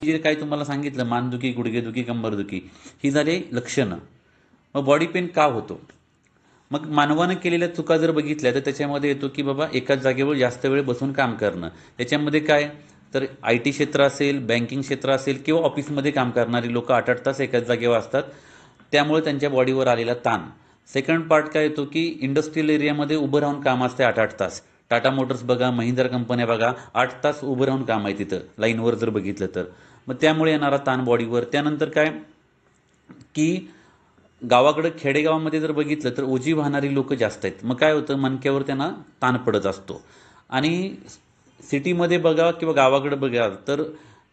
जे काही तुम्हाला सांगितलं मानदुखी, गुडघेदुखी, कंबरदुखी ही झाली लक्षणं. मग बॉडी पेन का होतो? मग मानवानं केलेल्या चुका जर बघितल्या तर त्याच्यामध्ये येतो की बाबा एकाच जागेवर जास्त वेळ बसून काम करणं. त्याच्यामध्ये काय तर आय टी क्षेत्र असेल, बँकिंग क्षेत्र असेल किंवा ऑफिसमध्ये काम करणारी लोक 8-8 तास एकाच जागेवर असतात. त्यामुळे त्यांच्या बॉडीवर आलेला ताण. सेकंड पार्ट काय येतो की इंडस्ट्रियल एरियामध्ये उभं राहून काम असते 8-8 तास. टाटा मोटर्स बघा, महिंद्रा कंपन्या बघा, 8 तास उभं राहून काम आहे तिथं लाईनवर जर बघितलं तर. मग त्यामुळे येणारा ताण बॉडीवर. त्यानंतर काय की गावाकडं खेडेगावामध्ये जर बघितलं तर ओझी वाहणारी लोक जास्त आहेत. मग काय होतं मणक्यावर त्यांना ताण पडत असतो. आणि सिटीमध्ये बघा किंवा गावाकडे बघा तर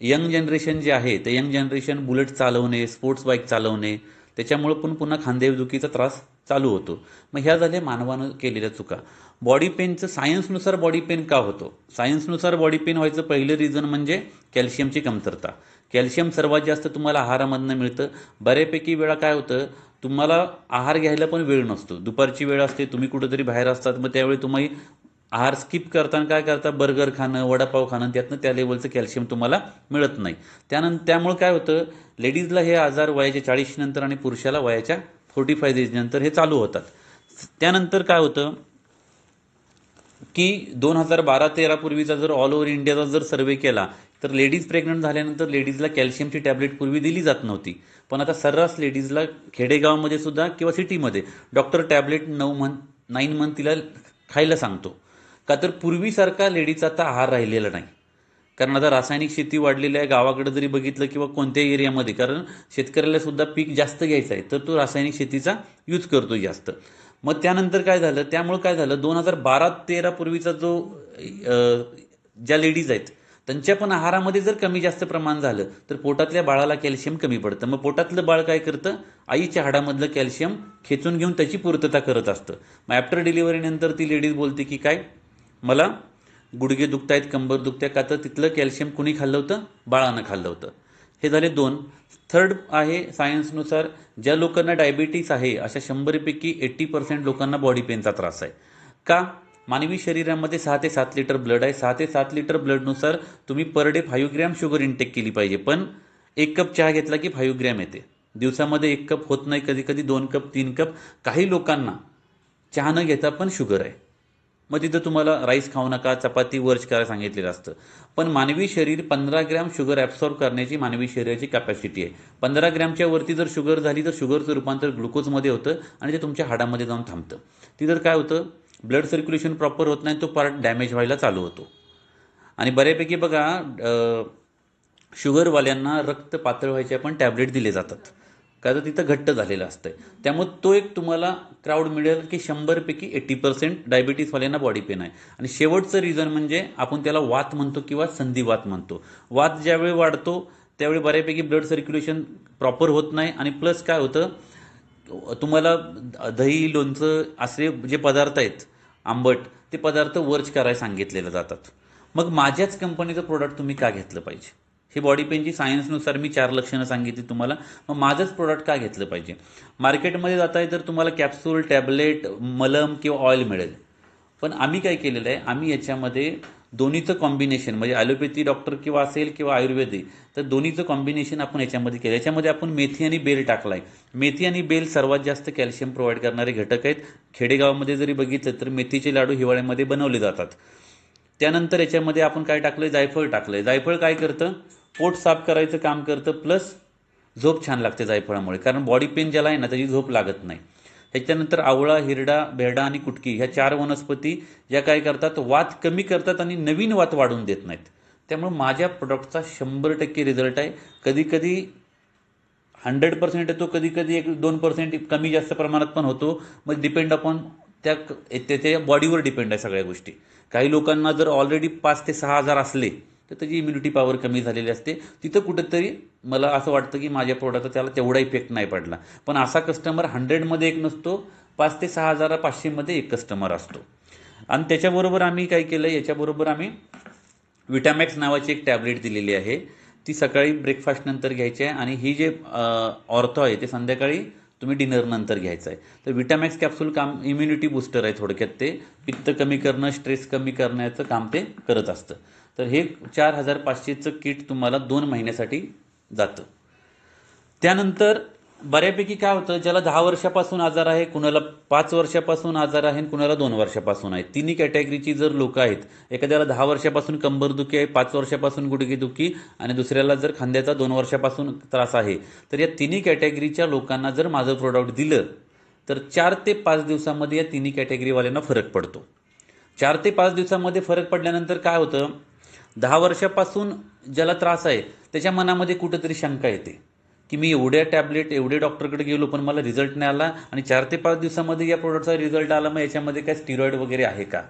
यंग जनरेशन जे आहे ते यंग जनरेशन बुलेट चालवणे, स्पोर्ट्स बाईक चालवणे, त्याच्यामुळं पण पुन्हा खांदेदुखीचा त्रास चालू होतो. मग ह्या झाल्या मानवानं केलेल्या चुका. बॉडी पेनचं सायन्सनुसार बॉडी पेन का होतो? सायन्सनुसार बॉडी पेन व्हायचं पहिलं रिझन म्हणजे कॅल्शियमची कमतरता. कॅल्शियम सर्वात जास्त तुम्हाला आहारामधनं मिळतं. बऱ्यापैकी वेळा काय होतं तुम्हाला आहार घ्यायला पण वेळ नसतो. दुपारची वेळ असते, तुम्ही कुठेतरी बाहेर असतात, मग त्यावेळी तुम्ही आहार स्किप करताना काय करता बर्गर खाणं, वडापाव खाणं, त्यातनं त्या लेवलचं कॅल्शियम तुम्हाला मिळत नाही. त्यामुळे काय होतं लेडीजला हे आजार वयाच्या 40 नंतर आणि पुरुषाला वयाच्या 45 एज नंतर हे चालू होतात. त्यानंतर काय होतं की 2012-13 पूर्वीचा जर ऑल ओव्हर इंडियाचा जर सर्व्हे केला तर लेडीज प्रेग्नंट झाल्यानंतर लेडीजला कॅल्शियमची टॅबलेट पूर्वी दिली जात नव्हती. पण आता सर्रास लेडीजला खेडेगावामध्ये सुद्धा किंवा सिटीमध्ये डॉक्टर टॅबलेट 9 मंथ तिला खायला सांगतो. का तर पूर्वीसारखा लेडीजचा आता आहार राहिलेला नाही. कारण आता रासायनिक शेती वाढलेली आहे. गावाकडे जरी बघितलं किंवा कोणत्याही एरियामध्ये, कारण शेतकऱ्याला सुद्धा पीक जास्त घ्यायचं आहे तर तो रासायनिक शेतीचा यूज करतो जास्त. मग त्यानंतर काय झालं, त्यामुळे काय झालं 2012-13 पूर्वीचा जो ज्या लेडीज आहेत त्यांच्या पण आहारामध्ये जर कमी जास्त प्रमाण झालं तर पोटातल्या बाळाला कॅल्शियम कमी पडतं. मग पोटातलं बाळ काय करतं आईच्या हाडामधलं कॅल्शियम खेचून घेऊन त्याची पूर्तता करत असतं. मग आफ्टर डिलिव्हरीनंतर ती लेडीज बोलते की काय मला गुडघे दुखतायत, कंबर दुखते, का तर तिथलं कॅल्शियम कुणी खाल्लं होतं, बाळानं खाल्लं होतं. हे झाले 2. थर्ड आहे सायन्सनुसार ज्या लोकांना डायबिटीस आहे अशा 100पैकी 80% लोकांना बॉडी पेनचा त्रास आहे. का? मानवी शरीरामध्ये 6 ते 7 लिटर ब्लड आहे. 6 ते 7 लिटर ब्लडनुसार तुम्ही per day 5 gram sugar intake केली पाहिजे. पण 1 कप चहा घेतला की 5 ग्रॅम येते. दिवसामध्ये 1 कप होत नाही, कधी कधी 2 कप 3 कप. काही लोकांना चहा न घेता पण शुगर आहे. मग तिथं तुम्हाला राईस खाऊ नका, चपाती वर्ज करायला सांगितलेलं असतं. पण मानवी शरीर 15 ग्रॅम शुगर ॲब्सॉर्ब करण्याची मानवी शरीराची कॅपॅसिटी आहे. 15 ग्रॅमच्या वरती जर शुगर झाली तर शुगरचं रूपांतर ग्लुकोजमध्ये होतं आणि ते तुमच्या हाडामध्ये जाऊन थांबतं. तिथं काय होतं ब्लड सर्क्युलेशन प्रॉपर होत नाही, तो पार्ट डॅमेज व्हायला चालू होतो. आणि बऱ्यापैकी बघा शुगरवाल्यांना रक्त पातळ व्हायचे पण टॅबलेट दिले जातात. का तर तिथं घट्ट झालेलं असतंय. त्यामुळे तो एक तुम्हाला क्राऊड मिळेल की 100पैकी 80% डायबिटीसवाल्यांना बॉडी पेन आहे. आणि शेवटचं रिझन म्हणजे आपण त्याला वात म्हणतो किंवा संधिवात म्हणतो. वात ज्यावेळी वाढतो त्यावेळी बऱ्यापैकी ब्लड सर्क्युलेशन प्रॉपर होत नाही. आणि प्लस काय होतं तुम्हाला दही, लोणचं असे जे पदार्थ आहेत आंबट, ते पदार्थ वर्ज करायला सांगितलेले जातात. मग माझ्याच कंपनीचं प्रोडक्ट तुम्ही का घेतलं पाहिजे? ही बॉडी पेनची सायन्सनुसार मी 4 लक्षणं सांगितली तुम्हाला. मग माझंच प्रोडक्ट का घेतलं पाहिजे? मार्केटमध्ये जाताय तर तुम्हाला कॅप्सूल, टॅबलेट, मलम किंवा ऑइल मिळेल. पण आम्ही काय केलेलं आहे, आम्ही याच्यामध्ये दोन्हीचं कॉम्बिनेशन म्हणजे ॲलोपॅथी डॉक्टर किंवा असेल किंवा आयुर्वेदिक, तर दोन्हीचं कॉम्बिनेशन आपण याच्यामध्ये केलं. याच्यामध्ये आपण मेथी आणि बेल टाकला आहे. मेथी आणि बेल सर्वात जास्त कॅल्शियम प्रोव्हाइड करणारे घटक आहेत. खेडेगावामध्ये जरी बघितलं तर मेथीचे लाडू हिवाळ्यामध्ये बनवले जातात. त्यानंतर याच्यामध्ये आपण काय टाकलं आहे, जायफळ टाकलं आहे. जायफळ काय करतं पोट साफ करायचं काम करतं, प्लस झोप छान लागते जायफळामुळे. कारण बॉडी पेन ज्याला आहे ना त्याची झोप लागत नाही. त्याच्यानंतर आवळा, हिरडा, बेरडा आणि कुटकी ह्या 4 वनस्पती या काय करतात वात कमी करतात आणि नवीन वात वाढून देत नाहीत. त्यामुळे माझ्या प्रोडक्टचा 100% रिझल्ट आहे. कधी कधी 100% येतो, कधी कधी 1-2% कमी जास्त प्रमाणात पण होतो. मग डिपेंड अपॉन त्याच्या बॉडीवर डिपेंड आहे सगळ्या गोष्टी. काही लोकांना जर ऑलरेडी 5 ते 6 आजार असले तर त्याची इम्युनिटी पॉवर कमी झालेली असते. तिथं कुठंतरी मला असं वाटतं की माझ्या प्रोडक्टचा त्याला तेवढा इफेक्ट नाही पडला. पण असा कस्टमर 100मध्ये एक नसतो, 5 ते 6,500मध्ये एक कस्टमर असतो. आणि त्याच्याबरोबर आम्ही काय केलं, याच्याबरोबर आम्ही विटामॅक्स नावाची एक टॅबलेट दिलेली आहे. ती सकाळी ब्रेकफास्ट नंतर घ्यायची आहे आणि ही जे ऑर्थो आहे ते संध्याकाळी तुम्ही डिनर नंतर घ्यायचं आहे. तर विटामॅक्स कॅप्सूल काम इम्युनिटी बूस्टर आहे थोडक्यात. ते पित्त कमी करणं, स्ट्रेस कमी करण्याचं काम ते करत असतं. तर हे 4500चं किट तुम्हाला 2 महिन्यासाठी जातं. त्यानंतर बऱ्यापैकी काय होतं, ज्याला 10 वर्षापासून आजार आहे, कुणाला 5 वर्षापासून आजार आहे आणि कुणाला 2 वर्षापासून आहे, तिन्ही कॅटेगरीची जर लोकं आहेत, एखाद्याला 10 वर्षापासून कंबरदुखी आहे, 5 वर्षापासून गुडघेदुखी आणि दुसऱ्याला जर खांद्याचा 2 वर्षापासून त्रास आहे, तर या तिन्ही कॅटेगरीच्या लोकांना जर माझं प्रोडक्ट दिलं तर 4 ते 5 दिवसामध्ये या तिन्ही कॅटेगरीवाल्यांना फरक पडतो. 4 ते 5 दिवसामध्ये फरक पडल्यानंतर काय होतं, 10 वर्षापासून ज्याला त्रास आहे त्याच्या मनामध्ये कुठंतरी शंका येते की मी एवढ्या टॅबलेट एवढे डॉक्टरकडे गेलो पण मला रिझल्ट नाही आला आणि 4 ते 5 दिवसामध्ये या प्रोडक्टचा रिझल्ट आला, मग याच्यामध्ये काय स्टिरॉइड वगैरे आहे का?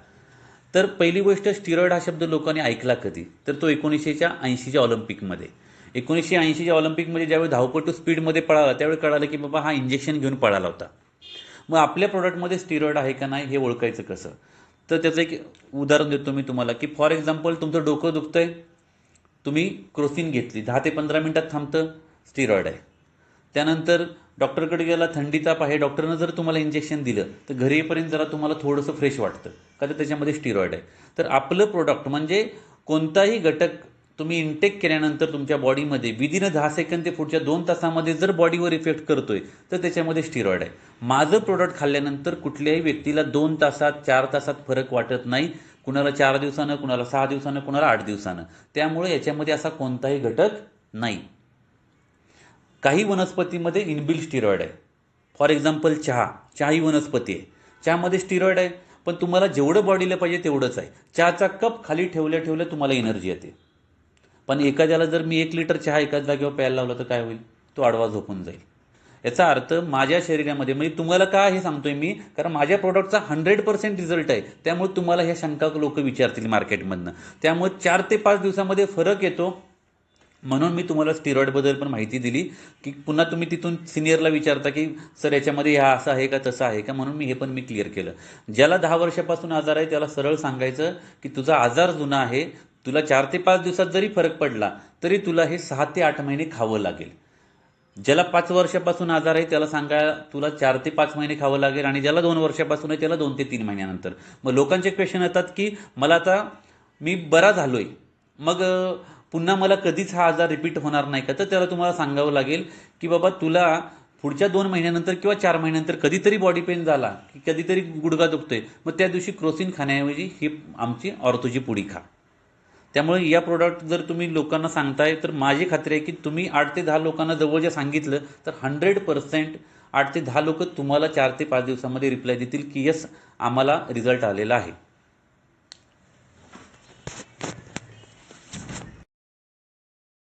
तर पहिली गोष्ट, स्टिरॉइड हा शब्द लोकांनी ऐकला कधी, तर तो 1980च्या ऑलिम्पिकमध्ये. 1980च्या ऑलिम्पिकमध्ये ज्यावेळी धावपटू स्पीडमध्ये पळाला त्यावेळी कळालं की बाबा हा इंजेक्शन घेऊन पळाला होता. मग आपल्या प्रोडक्टमध्ये स्टिरॉइड आहे का नाही हे ओळखायचं कसं? तर त्याचं एक उदाहरण देतो मी तुम्हाला की फॉर एक्झाम्पल तुमचं डोकं दुखतंय, तुम्ही क्रोसिन घेतली, 10 ते 15 मिनिटात थांबतं, स्टिरॉइड आहे. त्यानंतर डॉक्टरकडे गेला, थंडी ताप आहे, डॉक्टरनं जर तुम्हाला इंजेक्शन दिलं तर घरी येईपर्यंत जरा तुम्हाला थोडंसं फ्रेश वाटतं का, तर त्याच्यामध्ये स्टिरॉइड आहे. तर आपलं प्रोडक्ट म्हणजे कोणताही घटक तुम्ही इनटेक केल्यानंतर तुमच्या बॉडीमध्ये विदिन 10 सेकंद ते पुढच्या 2 तासामध्ये जर बॉडीवर इफेक्ट करतोय तर त्याच्यामध्ये स्टिरॉइड आहे. माझं प्रोडक्ट खाल्ल्यानंतर कुठल्याही व्यक्तीला 2 तासात 4 तासात फरक वाटत नाही, कुणाला 4 दिवसानं, कुणाला 6 दिवसानं, कुणाला 8 दिवसानं. त्यामुळे याच्यामध्ये असा कोणताही घटक नाही. काही वनस्पतीमध्ये इनबिल्ट स्टिरॉइड आहे. फॉर एक्झाम्पल चहा ही वनस्पती आहे, चहामध्ये स्टिरॉइड आहे, पण तुम्हाला जेवढं बॉडीला पाहिजे तेवढंच आहे. चहाचा कप खाली ठेवल्या ठेवल्या तुम्हाला एनर्जी येते, पण एखाद्याला जर मी 1 लिटर चहा एकाच जागेवर प्यायला लावला तर काय होईल, तो आडवा झोपून जाईल. याचा अर्थ माझ्या शरीरामध्ये, म्हणजे तुम्हाला का हे सांगतोय मी, कारण माझ्या प्रोडक्टचा 100% रिझल्ट आहे, त्यामुळे तुम्हाला ह्या शंका लोक विचारतील मार्केटमधनं. त्यामुळे 4 ते 5 दिवसामध्ये फरक येतो, म्हणून मी तुम्हाला स्टिरॉइडबद्दल पण माहिती दिली की पुन्हा तुम्ही तिथून सिनियरला विचारता की सर याच्यामध्ये हा असं आहे का तसं आहे का, म्हणून हे पण मी क्लिअर केलं. ज्याला 10 वर्षापासून आजार आहे त्याला सरळ सांगायचं की तुझा आजार जुना आहे, तुला 4 ते 5 दिवसात जरी फरक पडला तरी तुला हे 6 ते 8 महिने खावं लागेल. ज्याला 5 वर्षापासून आजार आहे त्याला सांगा तुला 4 ते 5 महिने खावं लागेल, आणि ज्याला 2 वर्षापासून आहे त्याला 2 ते 3 महिन्यानंतर. मग लोकांचे क्वेश्चन येतात की मला आता मी बरा झालोय, मग पुन्हा मला कधीच हा आजार रिपीट होणार नाही का? तर त्याला तुम्हाला सांगावं लागेल की बाबा तुला पुढच्या 2 महिन्यानंतर किंवा 4 महिन्यानंतर कधीतरी बॉडी पेन झाला की कधीतरी गुडघा दुखतोय, मग त्या दिवशी क्रोसिन खाण्याऐवजी ही आमची ऑर्थोची पुडी खा. त्यामुळे या प्रोडक्ट जर तुम्ही लोकांना सांगताय तर माझी खात्री आहे की तुम्ही 8 ते 10 लोकांना जवळ जे सांगितलं तर 100% 8 ते 10 लोक तुम्हाला 4 ते 5 दिवसामध्ये रिप्लाय देतील की यस आम्हाला रिझल्ट आलेला आहे.